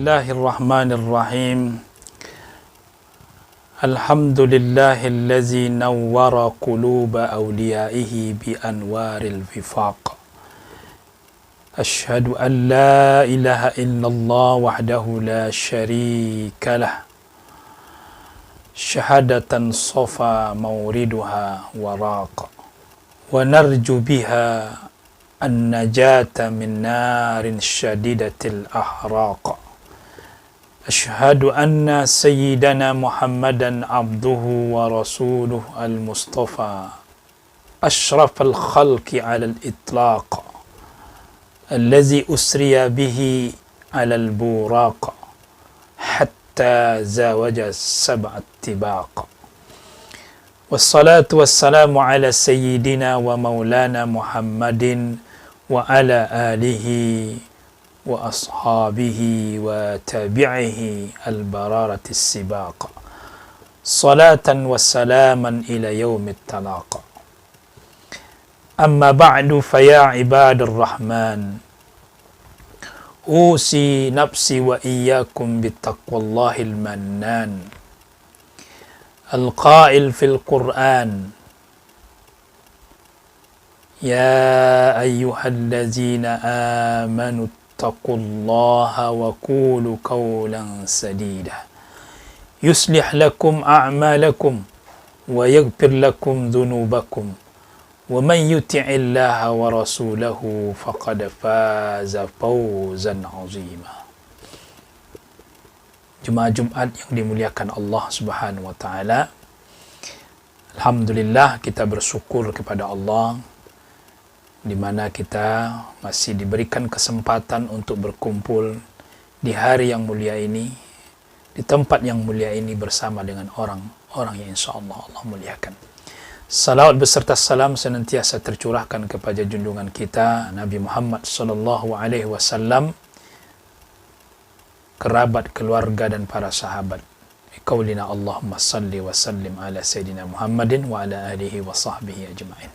Bismillahirrahmanirrahim. Alhamdulillahillazi nawwara quluba awliyaihi bi anwaril wifaq. Ashhadu an la ilaha illallah wahdahu la syarika lah. Syahadatan safa mawriduha waraq. Wa narju biha an-najata min narin syadidatil ahraq. Ashhadu anna sayyidana Muhammadan abduhu wa rasuluh al-mustafa ashrafal khalqi ala al-itlaq allazi usriya bihi ala al-buraq hatta zawaja sab'at tibaq. Wassalatu wassalamu ala sayyidina wa maulana Muhammadin wa ala alihi wa ashabihi wa tabi'ihi al-bararatis sibaq. Salatan wa salaman ila yaumit talaq. Amma ba'du fa ya ibadur rahman. Usi nafsi wa iyyakum bittaqwallahil mannan. Al-qail fil Qur'an. Ya ayyuhallazina amanu ittaqullaha wa qulu qawlan sadida. Yuslih lakum a'malakum wa yaghfir lakum dhunubakum. Wa man yuti'illaha wa rasulahu faqad faza fawzan 'azima. Jemaah Jumat yang dimuliakan Allah Subhanahu wa taala. Alhamdulillah, kita bersyukur kepada Allah di mana kita masih diberikan kesempatan untuk berkumpul di hari yang mulia ini, di tempat yang mulia ini bersama dengan orang-orang yang insyaallah Allah muliakan. Salawat beserta salam senantiasa tercurahkan kepada junjungan kita Nabi Muhammad sallallahu alaihi wasallam, kerabat, keluarga dan para sahabat. Qaulina Allahumma salli wa sallim ala sayyidina Muhammadin wa ala alihi wa sahbihi ajma'in.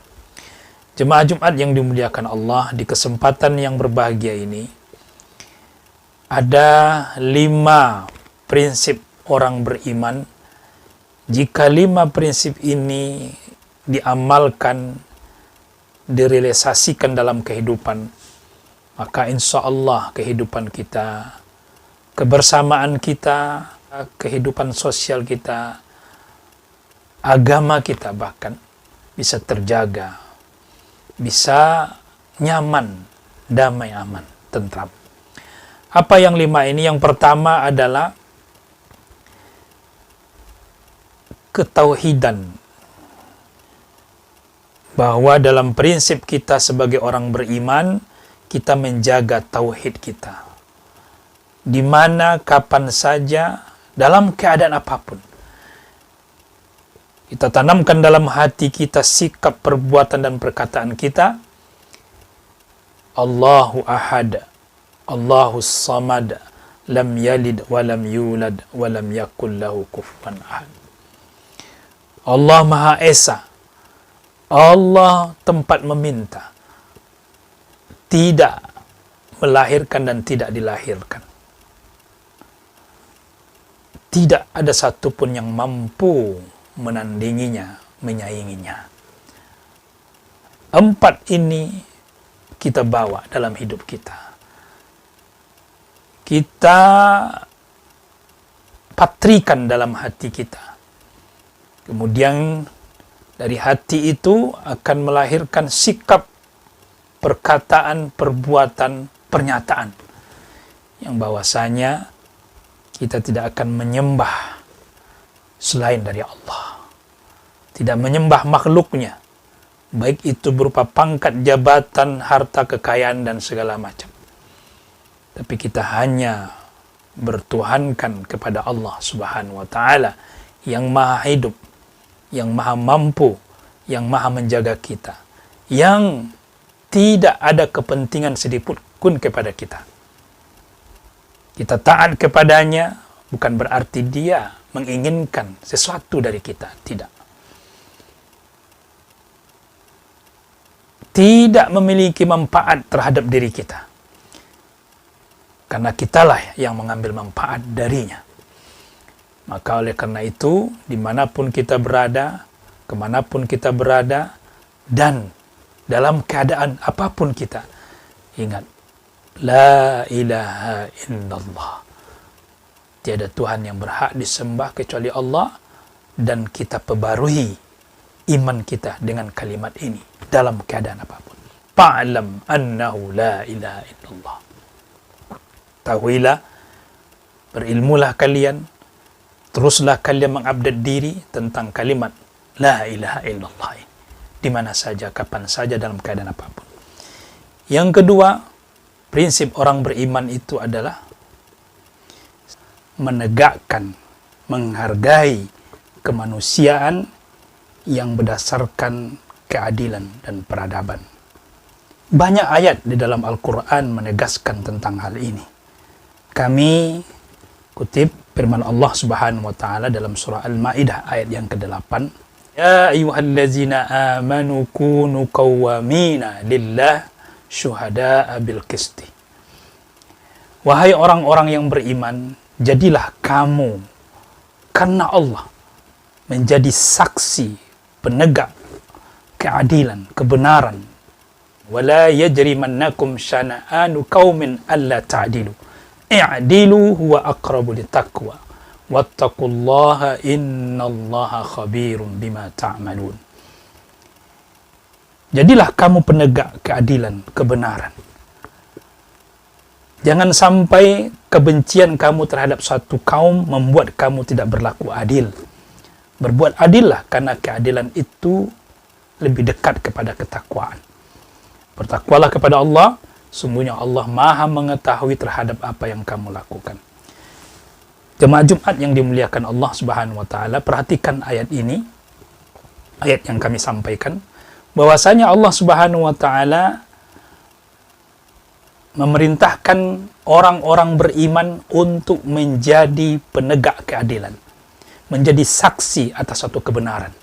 Jemaah Jumat yang dimuliakan Allah, di kesempatan yang berbahagia ini ada 5 prinsip orang beriman. Jika 5 prinsip ini diamalkan, direalisasikan dalam kehidupan, maka insya Allah kehidupan kita, kebersamaan kita, kehidupan sosial kita, agama kita bahkan bisa terjaga, bisa nyaman, damai, aman, tentram. Apa yang 5 ini? Yang pertama adalah ketauhidan, bahwa dalam prinsip kita sebagai orang beriman, kita menjaga tauhid kita. Di mana, kapan saja, dalam keadaan apapun, kita tanamkan dalam hati kita, sikap, perbuatan dan perkataan kita, Allahu ahad, Allahu samad, lam yalid wa lam yulad wa lam yakul lahu kufuwan ahad. Allah Maha Esa, Allah tempat meminta, tidak melahirkan dan tidak dilahirkan. Tidak ada satupun yang mampu menandinginya, menyainginya. 4 ini kita bawa dalam hidup kita. Kita patrikan dalam hati kita. Kemudian dari hati itu akan melahirkan sikap, perkataan, perbuatan, pernyataan yang bahwasanya kita tidak akan menyembah selain dari Allah, tidak menyembah makhluknya, baik itu berupa pangkat, jabatan, harta, kekayaan dan segala macam. Tapi kita hanya bertuhankan kepada Allah Subhanahu wa taala yang maha hidup, yang maha mampu, yang maha menjaga kita, yang tidak ada kepentingan sedikit pun kepada kita. Kita taat kepadanya bukan berarti dia menginginkan sesuatu dari kita, tidak. Tidak memiliki manfaat terhadap diri kita. karena kitalah yang mengambil manfaat darinya. Maka oleh karena itu, dimanapun kita berada, kemanapun kita berada, dan dalam keadaan apapun kita, ingat, la ilaha illallah. Tiada Tuhan yang berhak disembah kecuali Allah, dan kita perbarui iman kita dengan kalimat ini dalam keadaan apapun. Fa'lam annahu la ilaha illallah. Tahuilah, berilmulah kalian, teruslah kalian mengupdate diri tentang kalimat la ilaha illallah ini, di mana saja, kapan saja, dalam keadaan apapun. Yang kedua, prinsip orang beriman itu adalah menegakkan, menghargai kemanusiaan yang berdasarkan keadilan dan peradaban. Banyak ayat di dalam Al-Quran menegaskan tentang hal ini. Kami kutip firman Allah Subhanahu wa taala dalam surah Al-Maidah ayat yang ke-8. Ya ayyuhallazina amanu kunu qawwamina lillah syuhada'a bil qisti. Wahai orang-orang yang beriman, jadilah kamu karena Allah menjadi saksi penegak keadilan, kebenaran. Wala yajrimannakum syana'anu qaumin alla ta'dilu. I'dilu huwa aqrabu littaqwa. Wattaqullaha innallaha khabirum bima ta'malun. Jadilah kamu penegak keadilan, kebenaran. Jangan sampai kebencian kamu terhadap suatu kaum membuat kamu tidak berlaku adil. Berbuat adillah, karena keadilan itu lebih dekat kepada ketakwaan. Bertakwalah kepada Allah, sungguhnya Allah Maha mengetahui terhadap apa yang kamu lakukan. Jemaah Jumat yang dimuliakan Allah Subhanahu wa taala, perhatikan ayat ini, ayat yang kami sampaikan, bahwasanya Allah Subhanahu wa taala memerintahkan orang-orang beriman untuk menjadi penegak keadilan, menjadi saksi atas suatu kebenaran.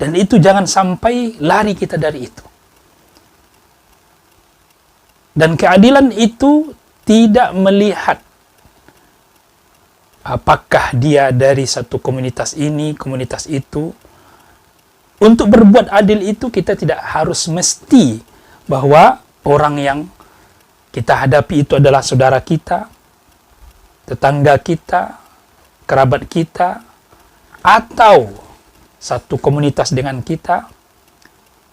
Dan itu jangan sampai lari kita dari itu. Dan keadilan itu tidak melihat apakah dia dari satu komunitas ini, komunitas itu. Untuk berbuat adil itu kita tidak harus mesti bahwa orang yang kita hadapi itu adalah saudara kita, tetangga kita, kerabat kita, atau satu komunitas dengan kita,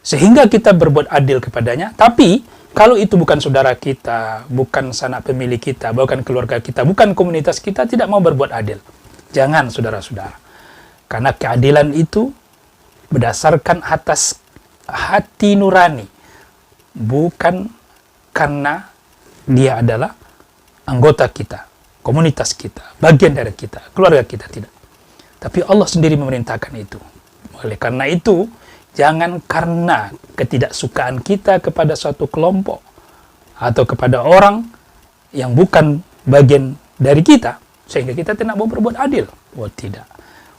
sehingga kita berbuat adil kepadanya. Tapi kalau itu bukan saudara kita, bukan sanak pemilih kita, bukan keluarga kita, bukan komunitas kita, tidak mau berbuat adil. Jangan, saudara-saudara. Karena keadilan itu berdasarkan atas hati nurani, bukan karena dia adalah anggota kita, komunitas kita, bagian dari kita, keluarga kita, tidak. Tapi Allah sendiri memerintahkan itu. Oleh karena itu, jangan karena ketidaksukaan kita kepada suatu kelompok atau kepada orang yang bukan bagian dari kita, sehingga kita tidak mau berbuat adil. Oh tidak.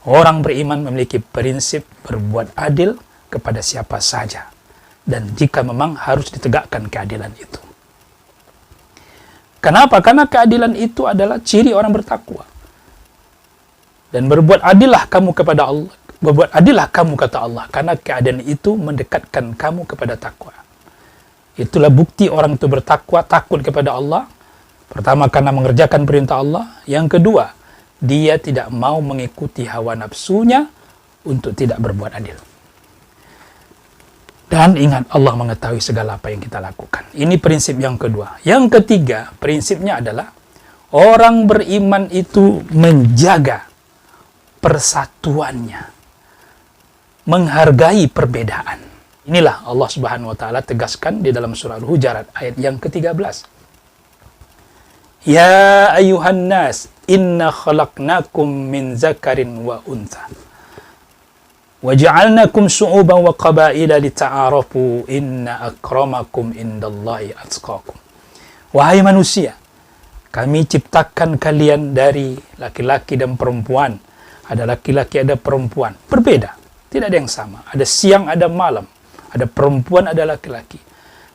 Orang beriman memiliki prinsip berbuat adil kepada siapa saja. Dan jika memang harus ditegakkan keadilan itu. Kenapa? Karena keadilan itu adalah ciri orang bertakwa. Dan berbuat adillah kamu kepada Allah. Berbuat adillah kamu, kata Allah, karena keadaan itu mendekatkan kamu kepada takwa. Itulah bukti orang itu bertakwa, takut kepada Allah. Pertama, karena mengerjakan perintah Allah. Yang kedua, dia tidak mau mengikuti hawa nafsunya untuk tidak berbuat adil. Dan ingat, Allah mengetahui segala apa yang kita lakukan. Ini prinsip yang kedua. Yang ketiga, prinsipnya adalah orang beriman itu menjaga persatuannya, menghargai perbedaan. Inilah Allah Subhanahu wa taala tegaskan di dalam surah Al-Hujurat ayat yang ke-13. Ya ayuhan nas, inna khalaqnakum min zakarin wa untha. Wa ja'alnakum syu'uban wa qabaila lita'arafu inna akramakum indallahi atqakum. Wahai manusia, kami ciptakan kalian dari laki-laki dan perempuan. Ada laki-laki, ada perempuan. Berbeda. Tidak ada yang sama. Ada siang, ada malam. Ada perempuan, ada laki-laki.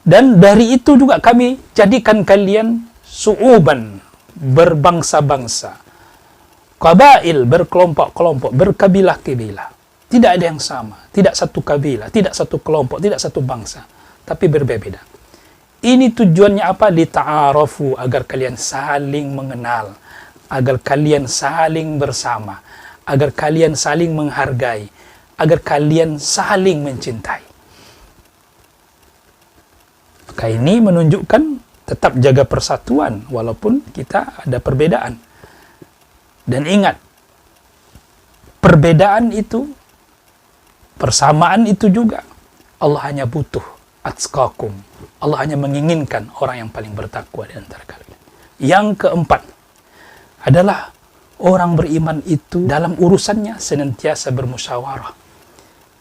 Dan dari itu juga kami jadikan kalian su'uban, berbangsa-bangsa, qabail, berkelompok-kelompok, berkabilah-kabilah. Tidak ada yang sama, tidak satu kabilah, tidak satu kelompok, tidak satu bangsa, tapi berbeda. Ini tujuannya apa? Lita'arafu, agar kalian saling mengenal, agar kalian saling bersama, agar kalian saling menghargai, agar kalian saling mencintai. Maka ini menunjukkan tetap jaga persatuan walaupun kita ada perbedaan. Dan ingat, perbedaan itu, persamaan itu juga, Allah hanya butuh atqakum. Allah hanya menginginkan orang yang paling bertakwa di antara kalian. Yang keempat adalah orang beriman itu dalam urusannya senantiasa bermusyawarah.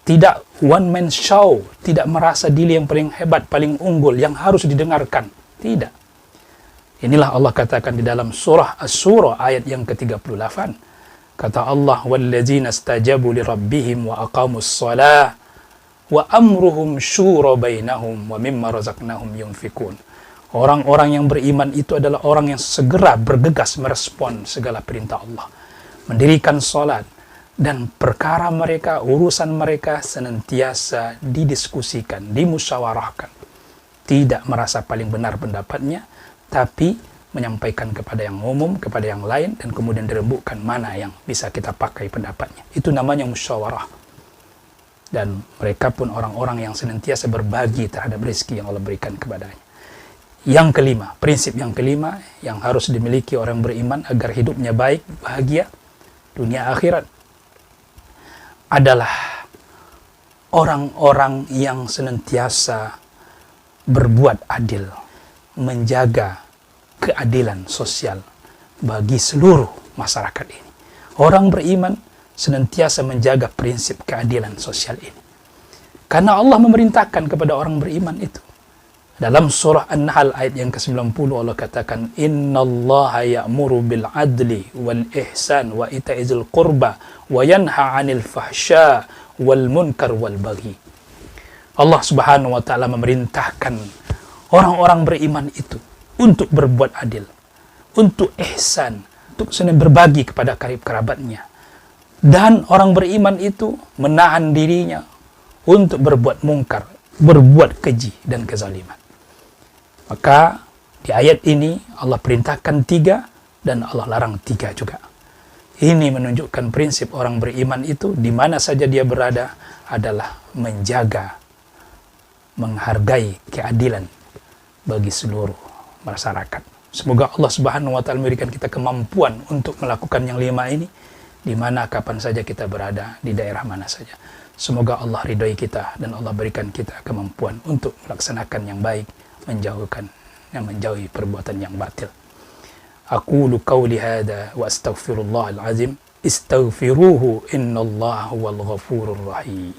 Tidak one man show, tidak merasa diri yang paling hebat, paling unggul, yang harus didengarkan. Tidak. Inilah Allah katakan di dalam surah As-Surah ayat yang ke-38. Kata Allah, "Wallazina istajabu li rabbihim wa aqamus shalah wa amruhum syura bainahum wa mimma razaqnahum yunfikun." Orang-orang yang beriman itu adalah orang yang segera bergegas merespon segala perintah Allah, mendirikan salat, dan perkara mereka, urusan mereka senantiasa didiskusikan, dimusyawarahkan. Tidak merasa paling benar pendapatnya, tapi menyampaikan kepada yang umum, kepada yang lain, dan kemudian dirembukkan mana yang bisa kita pakai pendapatnya. Itu namanya musyawarah. Dan mereka pun orang-orang yang senantiasa berbagi terhadap rezeki yang Allah berikan kepadanya. Yang kelima, prinsip yang kelima yang harus dimiliki orang beriman agar hidupnya baik, bahagia, dunia akhirat, adalah orang-orang yang senantiasa berbuat adil, menjaga keadilan sosial bagi seluruh masyarakat ini. Orang beriman senantiasa menjaga prinsip keadilan sosial ini. Karena Allah memerintahkan kepada orang beriman itu. Dalam surah An-Nahl ayat yang ke-90 Allah katakan, "Innallaha ya'muru bil adli wal ihsan wa ita'izil qurba wa yanha 'anil fahsya wal munkar wal baghi." Allah Subhanahu wa taala memerintahkan orang-orang beriman itu untuk berbuat adil, untuk ihsan, untuk senang berbagi kepada karib kerabatnya. Dan orang beriman itu menahan dirinya untuk berbuat mungkar, berbuat keji dan kezaliman. Maka di ayat ini Allah perintahkan 3 dan Allah larang 3 juga. Ini menunjukkan prinsip orang beriman itu di mana saja dia berada adalah menjaga, menghargai keadilan bagi seluruh masyarakat. Semoga Allah Subhanahu wa taala memberikan kita kemampuan untuk melakukan yang 5 ini di mana kapan saja kita berada, di daerah mana saja. Semoga Allah ridhoi kita dan Allah berikan kita kemampuan untuk melaksanakan yang baik, menjauhi perbuatan yang batil. Aqulu qawli hadha wa astaghfirullahal azim, istaghfiruhu innallaha huwal ghafurur rahim.